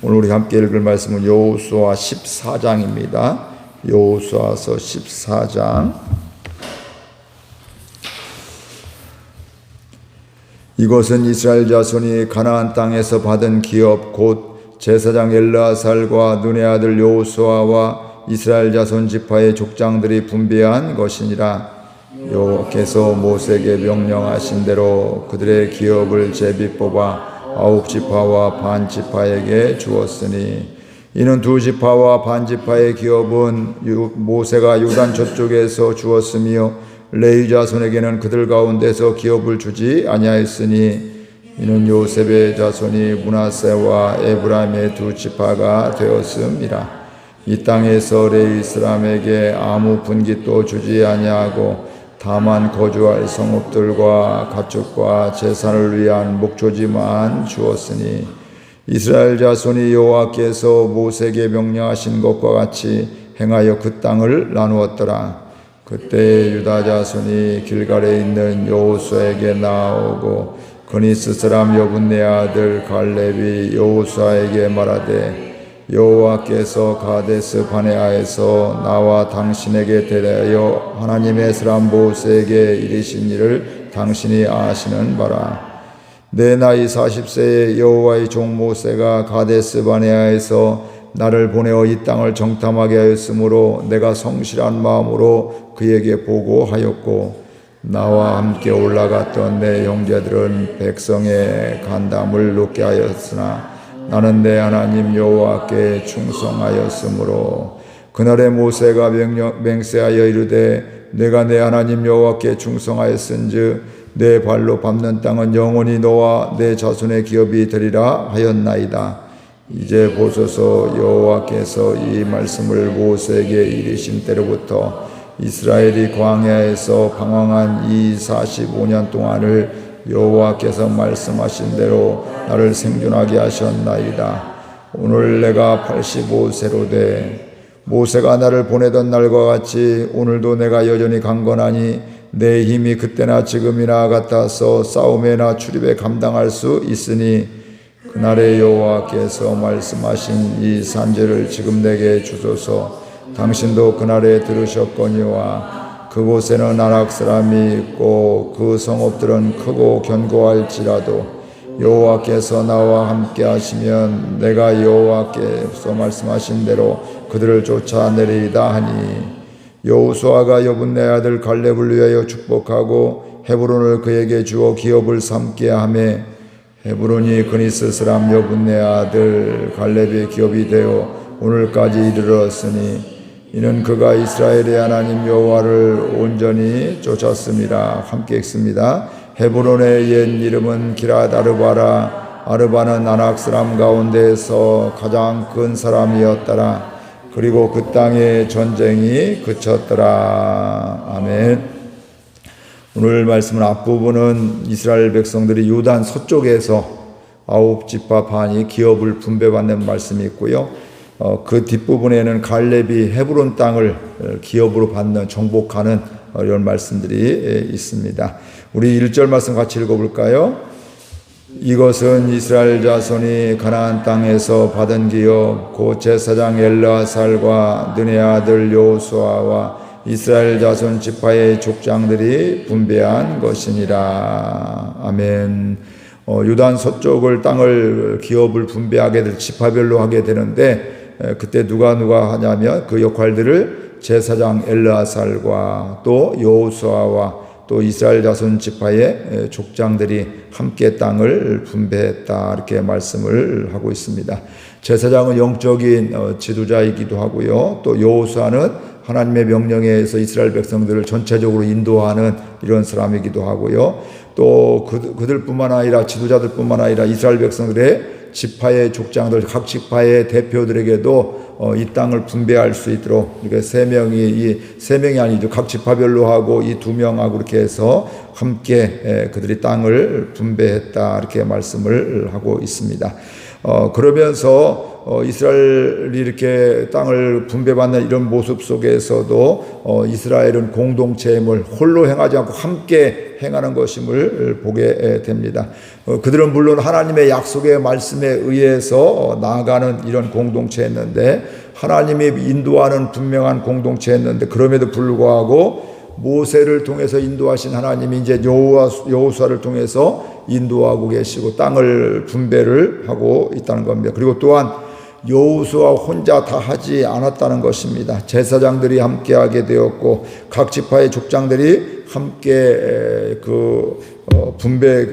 오늘 우리 함께 읽을 말씀은 여호수아 14장입니다. 여호수아서 14장. 이것은 이스라엘 자손이 가나안 땅에서 받은 기업 곧 제사장 엘르아살과 눈의 아들 여호수아와 이스라엘 자손 지파의 족장들이 분배한 것이니라. 여호와께서 모세에게 명령하신 대로 그들의 기업을 제비 뽑아 9지파와 반 지파에게 주었으니 이는 2지파와 반 지파의 기업은 모세가 요단 저쪽에서 주었으며 레위 자손에게는 그들 가운데서 기업을 주지 아니하였으니 이는 요셉의 자손이 므낫세와 에브라임의 2지파가 되었음이라. 이 땅에서 레위 사람에게 아무 분깃도 주지 아니하고 다만 거주할 성읍들과 가축과 제사를 위한 목조지만 주었으니 이스라엘 자손이 여호와께서 모세에게 명령하신 것과 같이 행하여 그 땅을 나누었더라. 그때 유다 자손이 길갈에 있는 여호수아에게 나아오고 그니스 사람 여분네 아들 갈렙이 여호수아에게 말하되 여호와께서 가데스 바네아에서 나와 당신에게 대하여 하나님의 사람 모세에게 이르신 일을 당신이 아시는 바라. 내 나이 40세에 여호와의 종 모세가 가데스 바네아에서 나를 보내어 이 땅을 정탐하게 하였으므로 내가 성실한 마음으로 그에게 보고하였고 나와 함께 올라갔던 내 형제들은 백성의 간담을 높게 하였으나 나는 내 하나님 여호와께 충성하였으므로 그날에 모세가 맹세하여 이르되 내가 내 하나님 여호와께 충성하였은즉 내 발로 밟는 땅은 영원히 너와 내 자손의 기업이 되리라 하였나이다. 이제 보소서 여호와께서 이 말씀을 모세에게 이르신 때로부터 이스라엘이 광야에서 방황한 이 45년 동안을 여호와께서 말씀하신 대로 나를 생존하게 하셨나이다. 오늘 내가 85세로 돼 모세가 나를 보내던 날과 같이 오늘도 내가 여전히 강건하니 내 힘이 그때나 지금이나 같아서 싸움에나 출입에 감당할 수 있으니 그날에 여호와께서 말씀하신 이 산지를 지금 내게 주소서. 당신도 그날에 들으셨거니와 그곳에는 아낙 사람이 있고 그 성읍들은 크고 견고할지라도 여호와께서 나와 함께 하시면 내가 여호와께서 말씀하신 대로 그들을 쫓아내리이다 하니 여호수아가 여분네 아들 갈렙을 위하여 축복하고 헤브론을 그에게 주어 기업을 삼게 하매 헤브론이 그니스 사람 여분네 아들 갈렙의 기업이 되어 오늘까지 이르렀으니 이는 그가 이스라엘의 하나님 여호와를 온전히 쫓았습니다. 함께 읽습니다. 헤브론의 옛 이름은 기럇 아르바라. 아르바는 아낙 사람 가운데에서 가장 큰 사람이었더라. 그리고 그 땅에 전쟁이 그쳤더라. 아멘. 오늘 말씀은 앞부분은 이스라엘 백성들이 요단 서쪽에서 9지파 반이 기업을 분배받는 말씀이 있고요. 그 뒷부분에는 갈렙이 헤브론 땅을 기업으로 받는 정복하는 이런 말씀들이 있습니다. 우리 1절 말씀 같이 읽어볼까요? 이것은 이스라엘 자손이 가나안 땅에서 받은 기업 곧 제사장 엘르아살과 눈의 아들 여호수아와 이스라엘 자손 지파의 족장들이 분배한 것이니라. 아멘. 유단 서쪽을 땅을 기업을 분배하게 될 지파별로 하게 되는데 그때 누가 하냐면 그 역할들을 제사장 엘르아살과 또 여호수아와 또 이스라엘 자손 지파의 족장들이 함께 땅을 분배했다 이렇게 말씀을 하고 있습니다. 제사장은 영적인 지도자이기도 하고요. 또 여호수아는 하나님의 명령에 의해서 이스라엘 백성들을 전체적으로 인도하는 이런 사람이기도 하고요. 또 그들뿐만 아니라 지도자들뿐만 아니라 이스라엘 백성들의 지파의 족장들 각 지파의 대표들에게도 이 땅을 분배할 수 있도록 이렇게 세 명이 아니죠. 각 지파별로 하고 이 2명하고 이렇게 해서 함께 그들이 땅을 분배했다 이렇게 말씀을 하고 있습니다. 그러면서 이스라엘이 이렇게 땅을 분배받는 이런 모습 속에서도 이스라엘은 공동체임을 홀로 행하지 않고 함께 행하는 것임을 보게 됩니다. 그들은 물론 하나님의 약속의 말씀에 의해서 나아가는 이런 공동체였는데, 하나님이 인도하는 분명한 공동체였는데, 그럼에도 불구하고 모세를 통해서 인도하신 하나님이 이제 여호수아를 통해서 인도하고 계시고 땅을 분배를 하고 있다는 겁니다. 그리고 또한 여호수아 혼자 다 하지 않았다는 것입니다. 제사장들이 함께하게 되었고 각 지파의 족장들이 함께 분배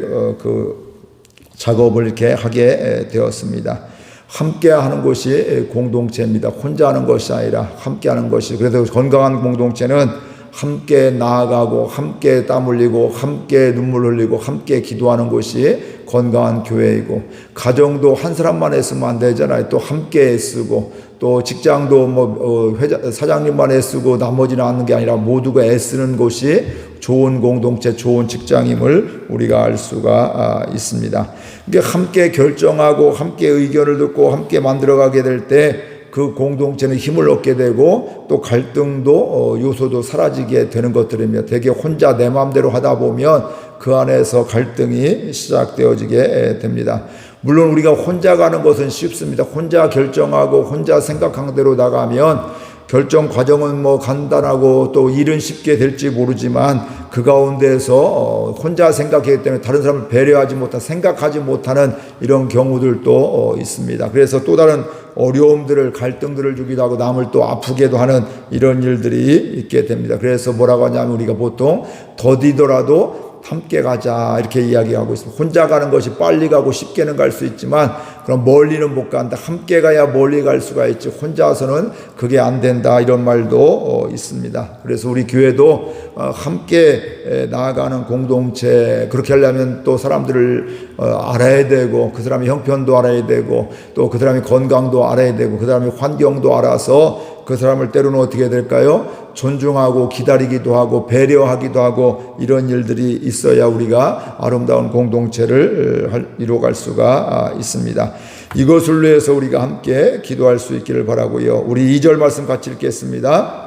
작업을 이렇게 하게 되었습니다. 함께 하는 것이 공동체입니다. 혼자 하는 것이 아니라 함께 하는 것이. 그래서 건강한 공동체는 함께 나아가고 함께 땀 흘리고 함께 눈물 흘리고 함께 기도하는 것이 건강한 교회이고, 가정도 한 사람만 애쓰면 안 되잖아요. 또 함께 애쓰고, 또 직장도 사장님만 애쓰고 나머지는 하는 게 아니라 모두가 애쓰는 것이 좋은 공동체, 좋은 직장임을 우리가 알 수가 있습니다. 그러니까 함께 결정하고 함께 의견을 듣고 함께 만들어가게 될 때 그 공동체는 힘을 얻게 되고 또 갈등도 요소도 사라지게 되는 것들이며, 되게 혼자 내 마음대로 하다 보면 그 안에서 갈등이 시작되어지게 됩니다. 물론 우리가 혼자 가는 것은 쉽습니다. 혼자 결정하고 혼자 생각한 대로 나가면 결정 과정은 간단하고 또 일은 쉽게 될지 모르지만 그 가운데서 혼자 생각하기 때문에 다른 사람을 배려하지 못하고 생각하지 못하는 이런 경우들도 있습니다. 그래서 또 다른 어려움들을, 갈등들을 주기도 하고 남을 또 아프게도 하는 이런 일들이 있게 됩니다. 그래서 뭐라고 하냐면 우리가 보통 더디더라도 함께 가자 이렇게 이야기하고 있습니다. 혼자 가는 것이 빨리 가고 쉽게는 갈 수 있지만 그럼 멀리는 못 간다. 함께 가야 멀리 갈 수가 있지 혼자서는 그게 안 된다, 이런 말도 있습니다. 그래서 우리 교회도 함께 나아가는 공동체, 그렇게 하려면 또 사람들을 알아야 되고 그 사람의 형편도 알아야 되고 또 그 사람의 건강도 알아야 되고 그 사람의 환경도 알아서 그 사람을 때로는 어떻게 될까요? 존중하고 기다리기도 하고 배려하기도 하고 이런 일들이 있어야 우리가 아름다운 공동체를 이루어갈 수가 있습니다. 이것을 위해서 우리가 함께 기도할 수 있기를 바라고요. 우리 2절 말씀 같이 읽겠습니다.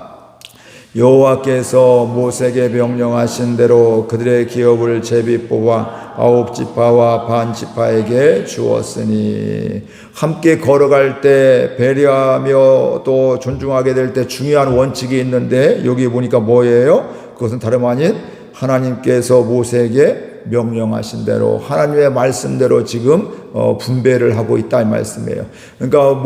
여호와께서 모세에게 명령하신 대로 그들의 기업을 제비 뽑아 9지파와 반 지파에게 주었으니, 함께 걸어갈 때 배려하며 또 존중하게 될 때 중요한 원칙이 있는데 여기 보니까 뭐예요? 그것은 다름 아닌 하나님께서 모세에게 명령하신 대로 하나님의 말씀대로 지금 분배를 하고 있다 이 말씀이에요. 그러니까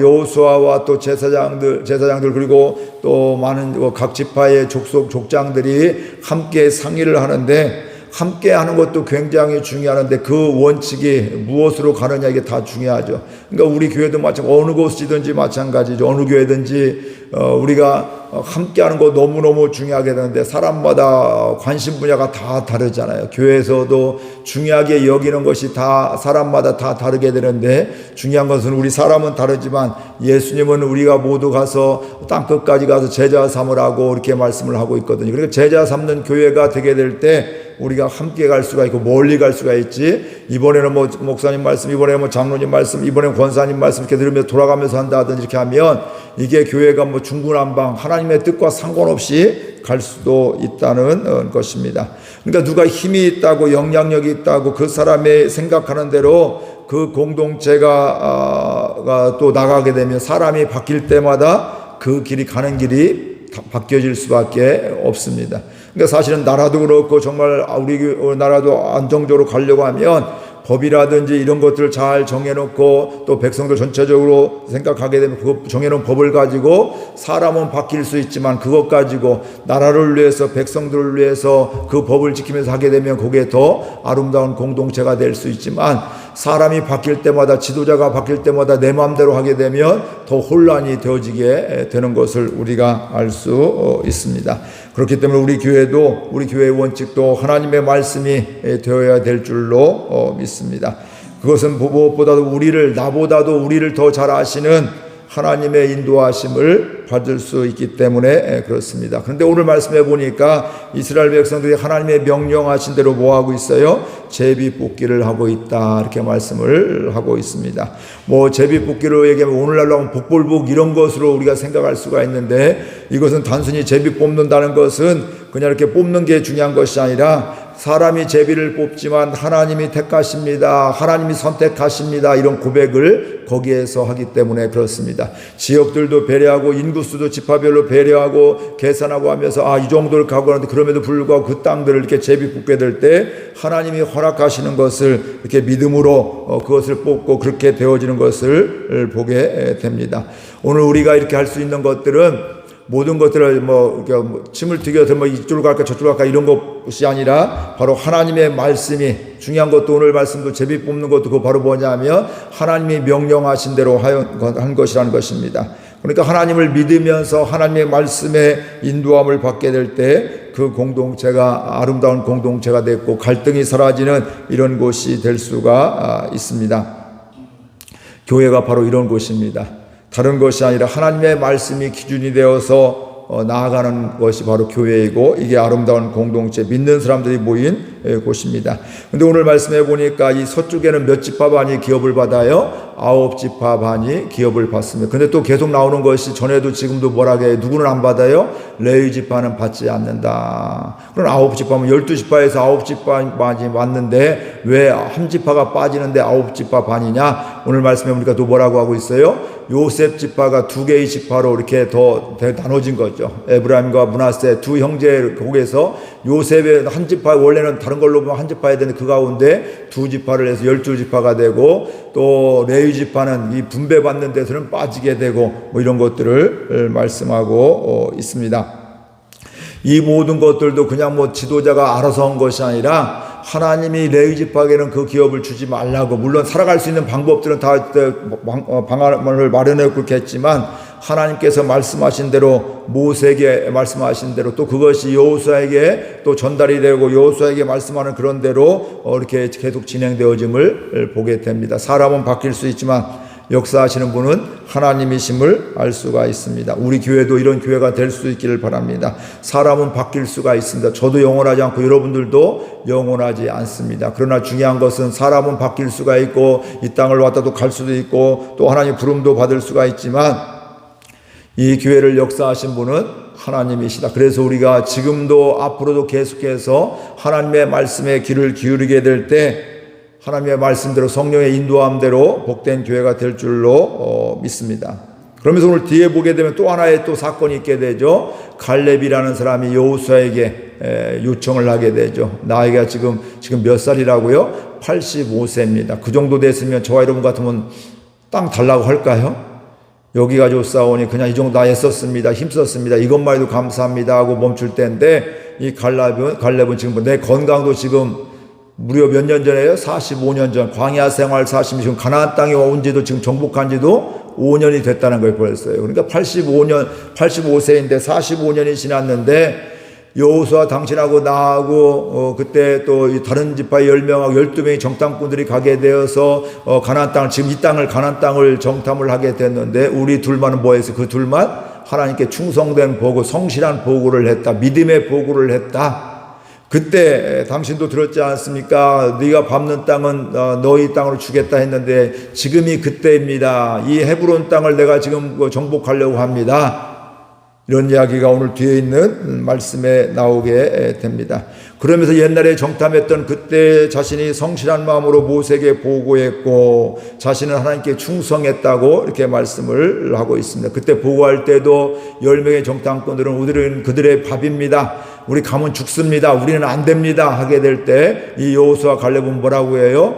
여호수아와 또 제사장들 그리고 또 많은 각 지파의 족장들이 함께 상의를 하는데, 함께 하는 것도 굉장히 중요한데 그 원칙이 무엇으로 가느냐, 이게 다 중요하죠. 그러니까 우리 교회도 어느 곳이든지 마찬가지죠. 어느 교회든지 우리가 함께 하는 거 너무너무 중요하게 되는데 사람마다 관심 분야가 다 다르잖아요. 교회에서도 중요하게 여기는 것이 다 사람마다 다 다르게 되는데, 중요한 것은 우리 사람은 다르지만 예수님은 우리가 모두 가서 땅끝까지 가서 제자 삼으라고 이렇게 말씀을 하고 있거든요. 그러니까 제자 삼는 교회가 되게 될 때 우리가 함께 갈 수가 있고 멀리 갈 수가 있지, 이번에는 목사님 말씀, 이번에는 장로님 말씀, 이번에는 권사님 말씀 이렇게 들으면서 돌아가면서 한다든지 이렇게 하면 이게 교회가 중구난방 하나님의 뜻과 상관없이 갈 수도 있다는 것입니다. 그러니까 누가 힘이 있다고 영향력이 있다고 그 사람의 생각하는 대로 그 공동체가 또 나가게 되면 사람이 바뀔 때마다 그 길이 가는 길이 바뀌어질 수밖에 없습니다. 그러니까 사실은 나라도 그렇고 정말 우리 나라도 안정적으로 가려고 하면 법이라든지 이런 것들을 잘 정해놓고 또 백성들 전체적으로 생각하게 되면 그 정해놓은 법을 가지고 사람은 바뀔 수 있지만 그것 가지고 나라를 위해서 백성들을 위해서 그 법을 지키면서 하게 되면 그게 더 아름다운 공동체가 될 수 있지만, 사람이 바뀔 때마다 지도자가 바뀔 때마다 내 마음대로 하게 되면 더 혼란이 되어지게 되는 것을 우리가 알 수 있습니다. 그렇기 때문에 우리 교회도 우리 교회의 원칙도 하나님의 말씀이 되어야 될 줄로 믿습니다. 그것은 무엇보다도 나보다도 우리를 더 잘 아시는 하나님의 인도하심을 받을 수 있기 때문에 그렇습니다. 그런데 오늘 말씀해 보니까 이스라엘 백성들이 하나님의 명령하신 대로 뭐 하고 있어요? 제비 뽑기를 하고 있다, 이렇게 말씀을 하고 있습니다. 뭐 제비 뽑기로 얘기하면 오늘날로 하면 복불복 이런 것으로 우리가 생각할 수가 있는데, 이것은 단순히 제비 뽑는다는 것은 그냥 이렇게 뽑는 게 중요한 것이 아니라 사람이 제비를 뽑지만 하나님이 택하십니다, 하나님이 선택하십니다, 이런 고백을 거기에서 하기 때문에 그렇습니다. 지역들도 배려하고 인구수도 지파별로 배려하고 계산하고 하면서 이 정도를 가고 하는데, 그럼에도 불구하고 그 땅들을 이렇게 제비 뽑게 될 때 하나님이 허락하시는 것을 이렇게 믿음으로 그것을 뽑고 그렇게 되어지는 것을 보게 됩니다. 오늘 우리가 이렇게 할 수 있는 것들은 모든 것들을 침을 튀겨서 이쪽으로 갈까 저쪽으로 갈까 이런 것이 아니라 바로 하나님의 말씀이 중요한 것도, 오늘 말씀도 제비 뽑는 것도 그 바로 뭐냐면 하나님이 명령하신 대로 한 것이라는 것입니다. 그러니까 하나님을 믿으면서 하나님의 말씀에 인도함을 받게 될 때 그 공동체가 아름다운 공동체가 됐고 갈등이 사라지는 이런 곳이 될 수가 있습니다. 교회가 바로 이런 곳입니다. 다른 것이 아니라 하나님의 말씀이 기준이 되어서 나아가는 것이 바로 교회이고, 이게 아름다운 공동체, 믿는 사람들이 모인 곳입니다. 그런데 오늘 말씀해 보니까 이 서쪽에는 몇 지파 반이 기업을 받아요? 9지파 반이 기업을 받습니다. 근데 또 계속 나오는 것이 전에도 지금도 뭐라고 해요? 누구는 안 받아요? 레위 지파는 받지 않는다. 그럼 9지파면 12지파에서 9지파 반이 왔는데 왜 한 지파가 빠지는데 9지파 반이냐? 오늘 말씀해 보니까 또 뭐라고 하고 있어요? 요셉 지파가 2개의 지파로 이렇게 더 나눠진 거죠. 에브라임과 므낫세 두 형제 거기에서 요셉의 한 지파, 원래는 다른 걸로 보면 한 지파야 되는데 그 가운데 2지파를 해서 12지파가 되고, 또 레위 지파는 이 분배받는 데서는 빠지게 되고, 뭐 이런 것들을 말씀하고 있습니다. 이 모든 것들도 그냥 뭐 지도자가 알아서 한 것이 아니라 하나님이 레위 지파에게는 그 기업을 주지 말라고, 물론 살아갈 수 있는 방법들은 다 방안을 마련했고 그랬지만 하나님께서 말씀하신 대로, 모세에게 말씀하신 대로, 또 그것이 여호수아에게 또 전달이 되고 여호수아에게 말씀하는 그런 대로 이렇게 계속 진행되어짐을 보게 됩니다. 사람은 바뀔 수 있지만 역사하시는 분은 하나님이심을 알 수가 있습니다. 우리 교회도 이런 교회가 될 수 있기를 바랍니다. 사람은 바뀔 수가 있습니다. 저도 영원하지 않고 여러분들도 영원하지 않습니다. 그러나 중요한 것은 사람은 바뀔 수가 있고 이 땅을 왔다도 갈 수도 있고 또 하나님 부름도 받을 수가 있지만 이 교회를 역사하신 분은 하나님이시다. 그래서 우리가 지금도 앞으로도 계속해서 하나님의 말씀에 귀를 기울이게 될 때 하나님의 말씀대로 성령의 인도함대로 복된 교회가 될 줄로 믿습니다. 그러면서 오늘 뒤에 보게 되면 또 하나의 또 사건이 있게 되죠. 갈렙이라는 사람이 여호수아에게 요청을 하게 되죠. 나이가 지금 몇 살이라고요? 85세입니다. 그 정도 됐으면 저와 여러분 같으면 땅 달라고 할까요? 여기 가지고 싸우니 그냥 이 정도 다 애썼습니다, 힘썼습니다, 이것만 해도 감사합니다 하고 멈출 때인데, 이 갈렙은 지금 내 건강도 지금 무려 몇 년 전에요? 45년 전 광야 생활 40년, 지금 가나안 땅에 온 지도 지금 정복한 지도 5년이 됐다는 걸 보였어요. 그러니까 85세인데 45년이 지났는데 여호수아 당신하고 나하고 그때 또 다른 지파의 10명하고 12명의 정탐꾼들이 가게 되어서 가나안 땅을, 지금 이 땅을 가나안 땅을 정탐을 하게 됐는데 우리 둘만은 뭐 했어요? 그 둘만 하나님께 충성된 보고 성실한 보고를 했다. 믿음의 보고를 했다. 그때 당신도 들었지 않습니까? 네가 밟는 땅은 너희 땅으로 주겠다 했는데 지금이 그때입니다. 이 헤브론 땅을 내가 지금 정복하려고 합니다. 이런 이야기가 오늘 뒤에 있는 말씀에 나오게 됩니다. 그러면서 옛날에 정탐했던 그때 자신이 성실한 마음으로 모세에게 보고했고 자신은 하나님께 충성했다고 이렇게 말씀을 하고 있습니다. 그때 보고할 때도 10명의 정탐꾼들은 우리는 그들의 밥입니다. 우리 가면 죽습니다. 우리는 안 됩니다. 하게 될 때 이 여호수아 갈렙은 뭐라고 해요?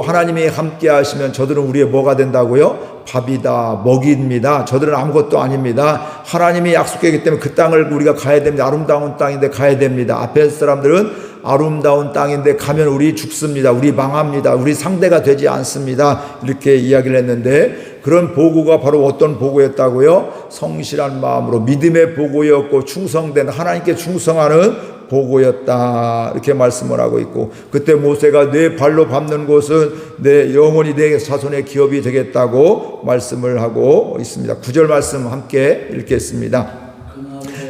하나님이 함께 하시면 저들은 우리의 뭐가 된다고요? 밥이다, 먹이입니다. 저들은 아무것도 아닙니다. 하나님이 약속했기 때문에 그 땅을 우리가 가야 됩니다. 아름다운 땅인데 가야 됩니다. 앞에 사람들은 아름다운 땅인데 가면 우리 죽습니다. 우리 망합니다. 우리 상대가 되지 않습니다. 이렇게 이야기를 했는데 그런 보고가 바로 어떤 보고였다고요? 성실한 마음으로 믿음의 보고였고 충성된, 하나님께 충성하는 보고였다 이렇게 말씀을 하고 있고, 그때 모세가 내 발로 밟는 곳은 내 영원히 내 자손의 기업이 되겠다고 말씀을 하고 있습니다. 9절 말씀 함께 읽겠습니다.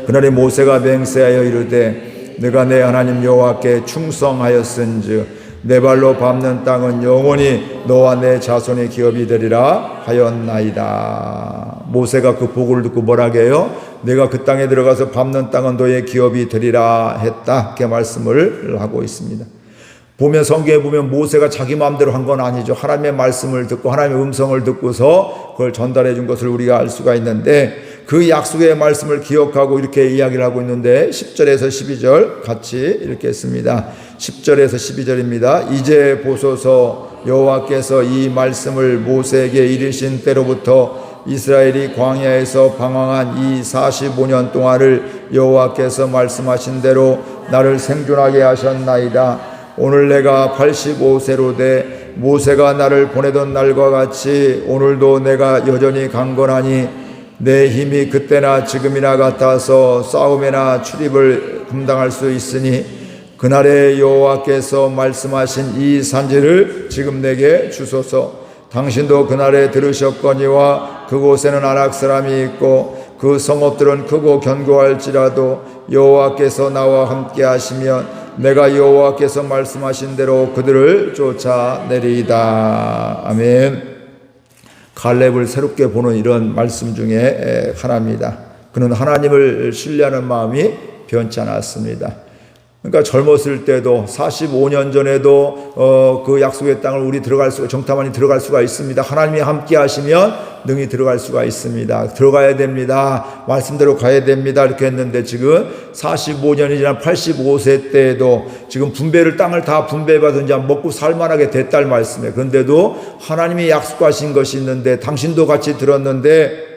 그날에 모세가 맹세하여 이르되 내가 내 하나님 여호와께 충성하였은즉 내 발로 밟는 땅은 영원히 너와 내 자손의 기업이 되리라 하였나이다. 모세가 그 보고를 듣고 뭐라고 해요? 내가 그 땅에 들어가서 밟는 땅은 너의 기업이 되리라 했다. 이렇게 말씀을 하고 있습니다. 보면 성경에 보면 모세가 자기 마음대로 한 건 아니죠. 하나님의 말씀을 듣고 하나님의 음성을 듣고서 그걸 전달해 준 것을 우리가 알 수가 있는데, 그 약속의 말씀을 기억하고 이렇게 이야기를 하고 있는데 10절에서 12절 같이 읽겠습니다. 10절에서 12절입니다. 이제 보소서, 여호와께서 이 말씀을 모세에게 이르신 때로부터 이스라엘이 광야에서 방황한 이 45년 동안을 여호와께서 말씀하신 대로 나를 생존하게 하셨나이다. 오늘 내가 85세로 돼 모세가 나를 보내던 날과 같이 오늘도 내가 여전히 강건하니 내 힘이 그때나 지금이나 같아서 싸움이나 출입을 감당할 수 있으니 그날에 여호와께서 말씀하신 이 산지를 지금 내게 주소서. 당신도 그날에 들으셨거니와 그곳에는 아낙 사람이 있고 그 성읍들은 크고 견고할지라도 여호와께서 나와 함께 하시면 내가 여호와께서 말씀하신 대로 그들을 쫓아내리이다. 아멘. 갈렙을 새롭게 보는 이런 말씀 중에 하나입니다. 그는 하나님을 신뢰하는 마음이 변치 않았습니다. 그러니까 젊었을 때도 45년 전에도 그 약속의 땅을 우리 정탐환이 들어갈 수가 있습니다. 하나님이 함께 하시면 능히 들어갈 수가 있습니다. 들어가야 됩니다. 말씀대로 가야 됩니다. 이렇게 했는데 지금 45년이 지난 85세 때에도 지금 땅을 다 분배받은 자 먹고 살만하게 됐다는 말씀이에요. 그런데도 하나님이 약속하신 것이 있는데 당신도 같이 들었는데,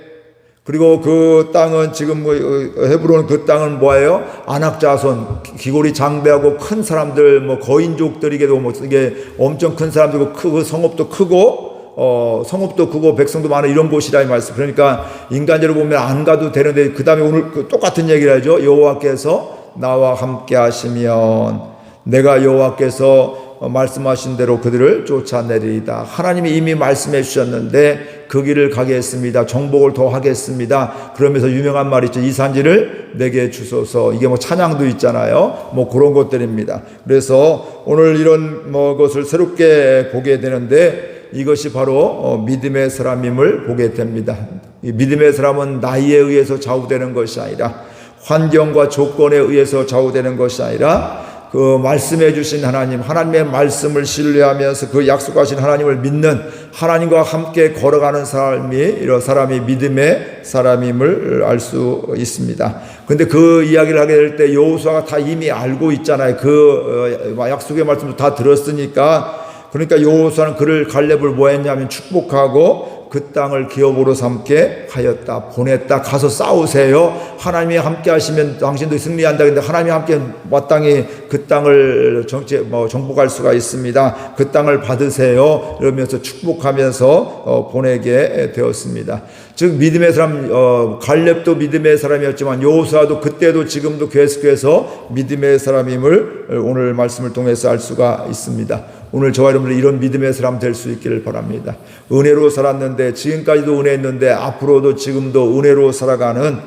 그리고 그 땅은 지금 헤브론 그 땅은 뭐예요? 아낙 자손, 기골이 장대하고 큰 사람들, 거인족들에게도 이게 엄청 큰 사람들이고 크고 성읍도 크고 성읍도 크고 백성도 많은 이런 곳이라 이 말씀. 그러니까 인간적으로 보면 안 가도 되는데 그 다음에 오늘 똑같은 얘기를 하죠. 여호와께서 나와 함께 하시면 내가 여호와께서 말씀하신 대로 그들을 쫓아내리이다. 하나님이 이미 말씀해 주셨는데 그 길을 가겠습니다. 정복을 더 하겠습니다. 그러면서 유명한 말이 있죠. 이 산지를 내게 주소서. 이게 찬양도 있잖아요. 그런 것들입니다. 그래서 오늘 이런 것을 새롭게 보게 되는데 이것이 바로 믿음의 사람임을 보게 됩니다. 이 믿음의 사람은 나이에 의해서 좌우되는 것이 아니라 환경과 조건에 의해서 좌우되는 것이 아니라 그 말씀해 주신 하나님의 말씀을 신뢰하면서 그 약속하신 하나님을 믿는, 하나님과 함께 걸어가는 사람이 믿음의 사람임을 알 수 있습니다. 근데 그 이야기를 하게 될 때 여호수아가 다 이미 알고 있잖아요. 그 약속의 말씀도 다 들었으니까. 그러니까 여호수아는 그를 갈렙을 뭐 했냐면 축복하고 그 땅을 기업으로 삼게 하였다. 보냈다. 가서 싸우세요. 하나님이 함께 하시면 당신도 승리한다. 근데 하나님이 함께 마땅히 그 땅을 정복할 수가 있습니다. 그 땅을 받으세요. 이러면서 축복하면서 보내게 되었습니다. 즉 믿음의 사람, 갈렙도 믿음의 사람이었지만 여호수아도 그때도 지금도 계속해서 믿음의 사람임을 오늘 말씀을 통해서 알 수가 있습니다. 오늘 저와 여러분들 이런 믿음의 사람 될 수 있기를 바랍니다. 은혜로 살았는데, 지금까지도 은혜했는데 앞으로도 지금도 은혜로 살아가는,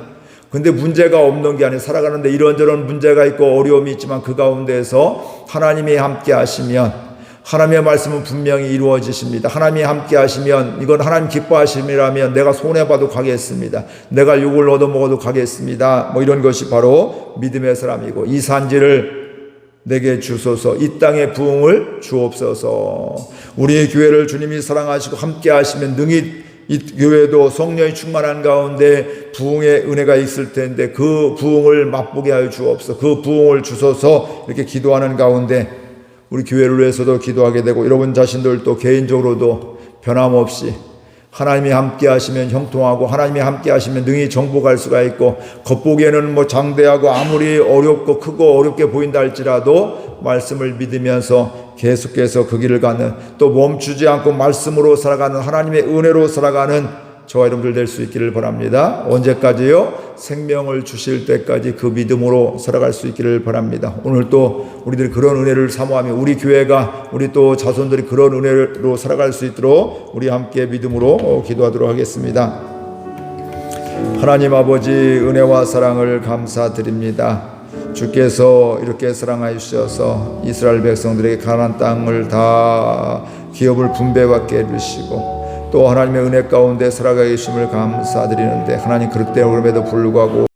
근데 문제가 없는 게 아니라 살아가는데 이런저런 문제가 있고 어려움이 있지만 그 가운데서 하나님이 함께 하시면 하나님의 말씀은 분명히 이루어지십니다. 하나님이 함께 하시면 이건 하나님 기뻐하심이라면 내가 손해봐도 가겠습니다. 내가 욕을 얻어먹어도 가겠습니다. 이런 것이 바로 믿음의 사람이고, 이 산지를 내게 주소서. 이 땅의 부흥을 주옵소서. 우리 교회를 주님이 사랑하시고 함께 하시면 능히 이 교회도 성령이 충만한 가운데 부흥의 은혜가 있을 텐데 그 부흥을 맛보게 하여 주옵소서. 그 부흥을 주소서. 이렇게 기도하는 가운데 우리 교회를 위해서도 기도하게 되고, 여러분 자신들도 개인적으로도 변함없이 하나님이 함께 하시면 형통하고 하나님이 함께 하시면 능히 정복할 수가 있고, 겉보기에는 장대하고 아무리 어렵고 크고 어렵게 보인다 할지라도 말씀을 믿으면서 계속해서 그 길을 가는, 또 멈추지 않고 말씀으로 살아가는, 하나님의 은혜로 살아가는 저와 여러분들 될 수 있기를 바랍니다. 언제까지요? 생명을 주실 때까지 그 믿음으로 살아갈 수 있기를 바랍니다. 오늘 또 우리들이 그런 은혜를 사모하며 우리 교회가 우리 또 자손들이 그런 은혜로 살아갈 수 있도록 우리 함께 믿음으로 기도하도록 하겠습니다. 하나님 아버지, 은혜와 사랑을 감사드립니다. 주께서 이렇게 사랑하여 주셔서 이스라엘 백성들에게 가나안 땅을 다 기업을 분배받게 해주시고 또 하나님의 은혜 가운데 살아가 계심을 감사드리는데, 하나님 그럴 때임에도 불구하고